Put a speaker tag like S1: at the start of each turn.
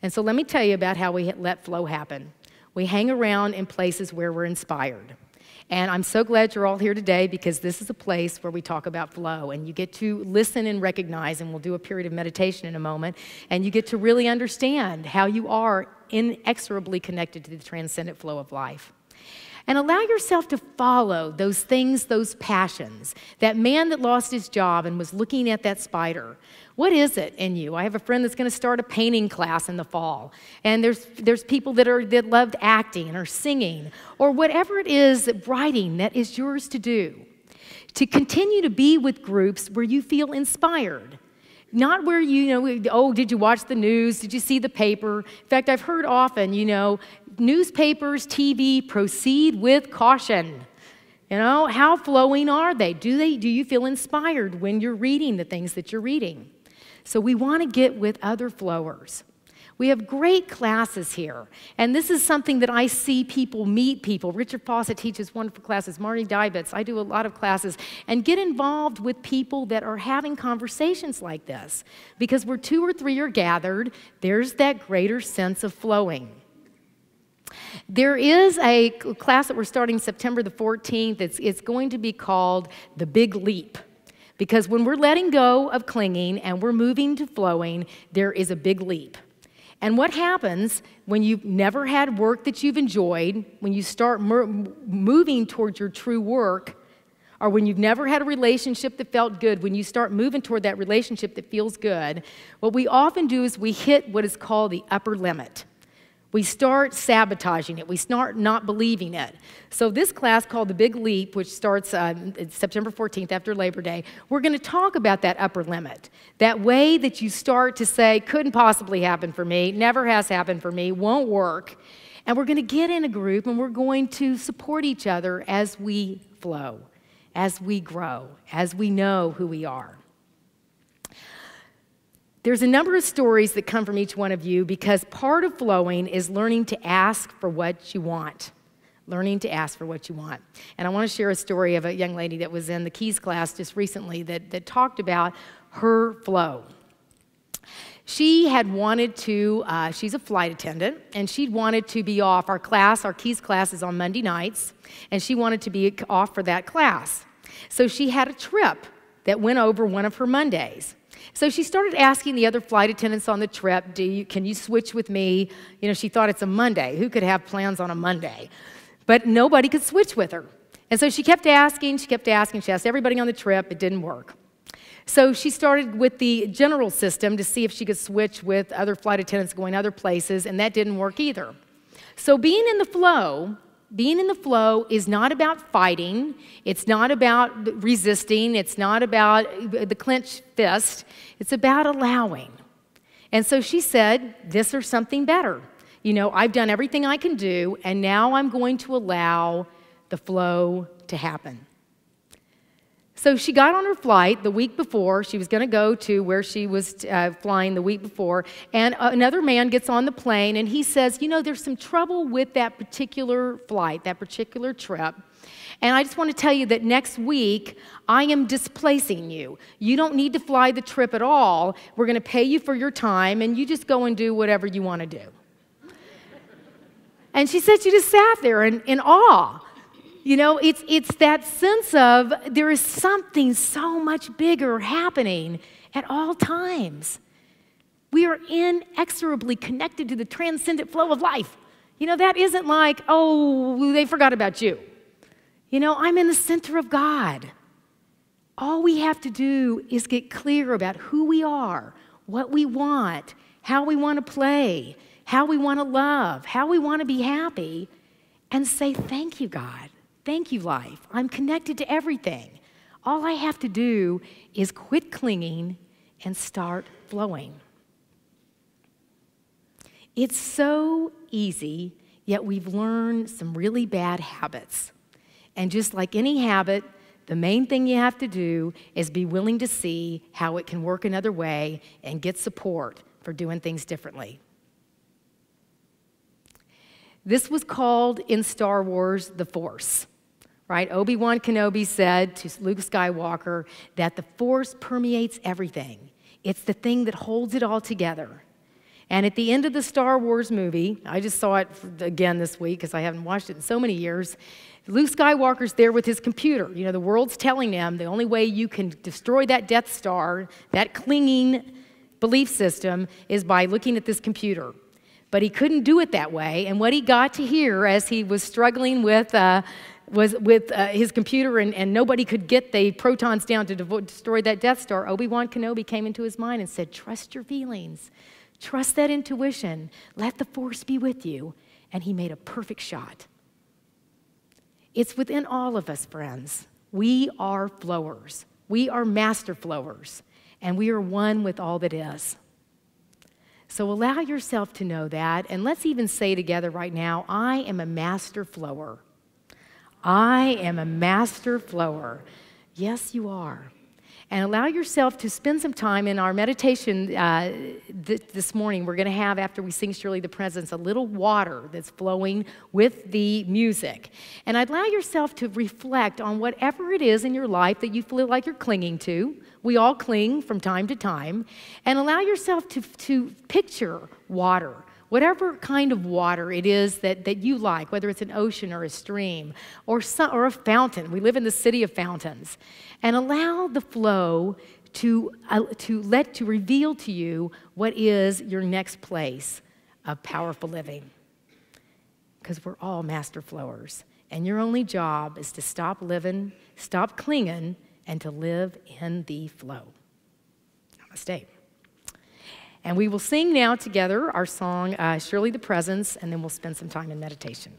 S1: And so let me tell you about how we let flow happen. We hang around in places where we're inspired. And I'm so glad you're all here today because this is a place where we talk about flow. And you get to listen and recognize, and we'll do a period of meditation in a moment, and you get to really understand how you are inexorably connected to the transcendent flow of life. And allow yourself to follow those things, those passions. That man that lost his job and was looking at that spider. What is it in you? I have a friend that's going to start a painting class in the fall. And there's people that loved acting or singing or whatever it is, writing that is yours to do. To continue to be with groups where you feel inspired. Not where oh, did you watch the news? Did you see the paper? In fact, I've heard often, newspapers, TV, proceed with caution. How flowing are they? Do you feel inspired when you're reading the things that you're reading? So we want to get with other flowers. We have great classes here, and this is something that I see people meet people. Richard Fawcett teaches wonderful classes. Marty Dybitz, I do a lot of classes, and get involved with people that are having conversations like this. Because where 2 or 3 are gathered, there's that greater sense of flowing. There is a class that we're starting September the 14th. It's going to be called The Big Leap. Because when we're letting go of clinging and we're moving to flowing, there is a big leap. And what happens when you've never had work that you've enjoyed, when you start moving towards your true work, or when you've never had a relationship that felt good, when you start moving toward that relationship that feels good, what we often do is we hit what is called the upper limit. We start sabotaging it. We start not believing it. So this class called The Big Leap, which starts September 14th after Labor Day, we're going to talk about that upper limit. That way that you start to say, couldn't possibly happen for me, never has happened for me, won't work. And we're going to get in a group and we're going to support each other as we flow, as we grow, as we know who we are. There's a number of stories that come from each one of you because part of flowing is learning to ask for what you want. Learning to ask for what you want. And I want to share a story of a young lady that was in the Keys class just recently that talked about her flow. She had wanted to, she's a flight attendant, and she'd wanted to be off. Our Keys class is on Monday nights, and she wanted to be off for that class. So she had a trip that went over one of her Mondays. So she started asking the other flight attendants on the trip, can you switch with me? She thought it's a Monday. Who could have plans on a Monday? But nobody could switch with her. And so she kept asking. She asked everybody on the trip. It didn't work. So she started with the general system to see if she could switch with other flight attendants going other places, and that didn't work either. So being in the flow is not about fighting. It's not about resisting. It's not about the clenched fist. It's about allowing. And so she said, this or something better. I've done everything I can do, and now I'm going to allow the flow to happen. So she got on her flight the week before. She was going to go to where she was flying the week before, and another man gets on the plane, and he says, there's some trouble with that particular flight, that particular trip, and I just want to tell you that next week, I am displacing you. You don't need to fly the trip at all. We're going to pay you for your time, and you just go and do whatever you want to do. And she said she just sat there in awe. It's that sense of there is something so much bigger happening at all times. We are inexorably connected to the transcendent flow of life. That isn't like, oh, they forgot about you. I'm in the center of God. All we have to do is get clear about who we are, what we want, how we want to play, how we want to love, how we want to be happy, and say, thank you, God. Thank you, life. I'm connected to everything. All I have to do is quit clinging and start flowing. It's so easy, yet we've learned some really bad habits. And just like any habit, the main thing you have to do is be willing to see how it can work another way and get support for doing things differently. This was called in Star Wars the Force. Right? Obi-Wan Kenobi said to Luke Skywalker that the Force permeates everything. It's the thing that holds it all together. And at the end of the Star Wars movie, I just saw it again this week because I haven't watched it in so many years, Luke Skywalker's there with his computer. You know, the world's telling him the only way you can destroy that Death Star, that clinging belief system, is by looking at this computer. But he couldn't do it that way, and what he got to hear as he was struggling with his computer and nobody could get the protons down to destroy that Death Star, Obi-Wan Kenobi came into his mind and said, trust your feelings. Trust that intuition. Let the Force be with you. And he made a perfect shot. It's within all of us, friends. We are flowers. We are master flowers. And we are one with all that is. So allow yourself to know that. And let's even say together right now, I am a master flower. I am a master flower. Yes, you are. And allow yourself to spend some time in our meditation this morning. We're going to have, after we sing Surely the Presence, a little water that's flowing with the music. And I'd allow yourself to reflect on whatever it is in your life that you feel like you're clinging to. We all cling from time to time. And allow yourself to picture water. Whatever kind of water it is that you like, whether it's an ocean or a stream or a fountain. We live in the city of fountains. And allow the flow to reveal to you what is your next place of powerful living. Because we're all master flowers. And your only job is to stop living, stop clinging, and to live in the flow. Namaste. And we will sing now together our song, Surely the Presence, and then we'll spend some time in meditation.